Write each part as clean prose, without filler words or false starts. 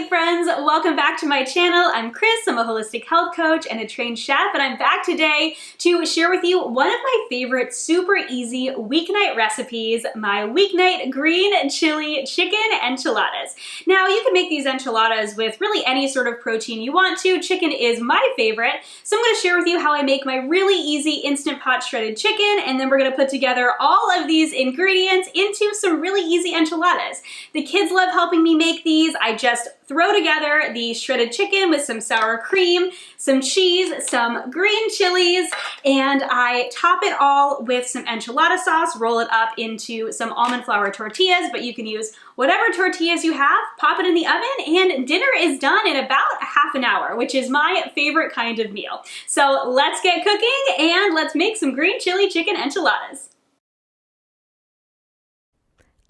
friends, welcome back to my channel. I'm Chris, I'm a holistic health coach and a trained chef, and I'm back today to share with you one of my favorite super easy weeknight recipes, my weeknight green chili chicken enchiladas. Now you can make these enchiladas with really any sort of protein you want to. Chicken is my favorite, so I'm going to share with you how I make my really easy Instant Pot shredded chicken, and then we're going to put together all of these ingredients into some really easy enchiladas. The kids love helping me make these. I just throw together the shredded chicken with some sour cream, some cheese, some green chilies, and I top it all with some enchilada sauce, roll it up into some almond flour tortillas, but you can use whatever tortillas you have, pop it in the oven, and dinner is done in about half an hour, which is my favorite kind of meal. So let's get cooking and let's make some green chili chicken enchiladas.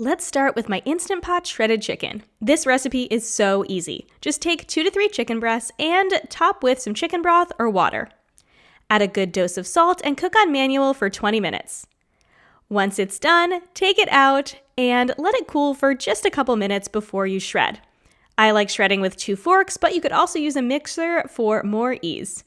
Let's start with my Instant Pot shredded chicken. This recipe is so easy. Just take 2 to 3 chicken breasts and top with some chicken broth or water. Add a good dose of salt and cook on manual for 20 minutes. Once it's done, take it out and let it cool for just a couple minutes before you shred. I like shredding with 2 forks, but you could also use a mixer for more ease.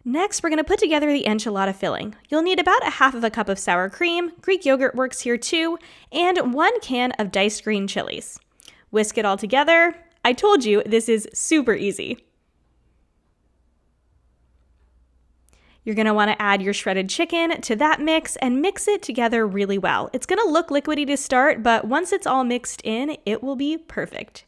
Next, we're going to put together the enchilada filling. You'll need about 1/2 cup of sour cream, Greek yogurt works here too, and 1 can of diced green chilies. Whisk it all together. I told you, this is super easy. You're going to want to add your shredded chicken to that mix and mix it together really well. It's going to look liquidy to start, but once it's all mixed in, it will be perfect.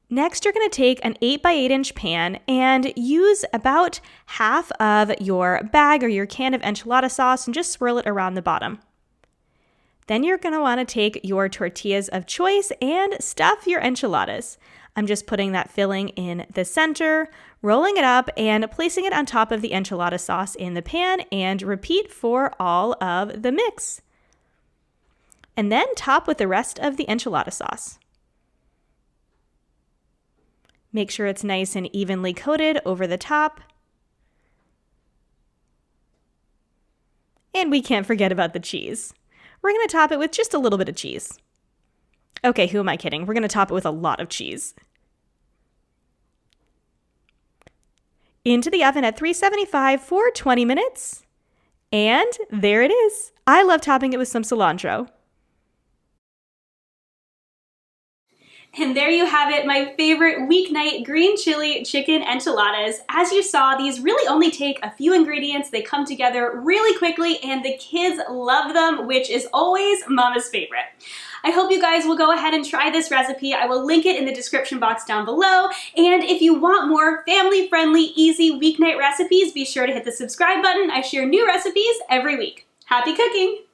Next, you're going to take an 8x8 inch pan and use about half of your bag or your can of enchilada sauce and just swirl it around the bottom. Then you're going to want to take your tortillas of choice and stuff your enchiladas. I'm just putting that filling in the center, rolling it up, and placing it on top of the enchilada sauce in the pan, and repeat for all of the mix. And then top with the rest of the enchilada sauce. Make sure it's nice and evenly coated over the top. And we can't forget about the cheese. We're going to top it with just a little bit of cheese. Okay, who am I kidding? We're going to top it with a lot of cheese. Into the oven at 375 for 20 minutes. And there it is. I love topping it with some cilantro. And there you have it, my favorite weeknight green chili chicken enchiladas. As you saw, these really only take a few ingredients. They come together really quickly and the kids love them, which is always mama's favorite. I hope you guys will go ahead and try this recipe. I will link it in the description box down below. And if you want more family-friendly, easy weeknight recipes, be sure to hit the subscribe button. I share new recipes every week. Happy cooking!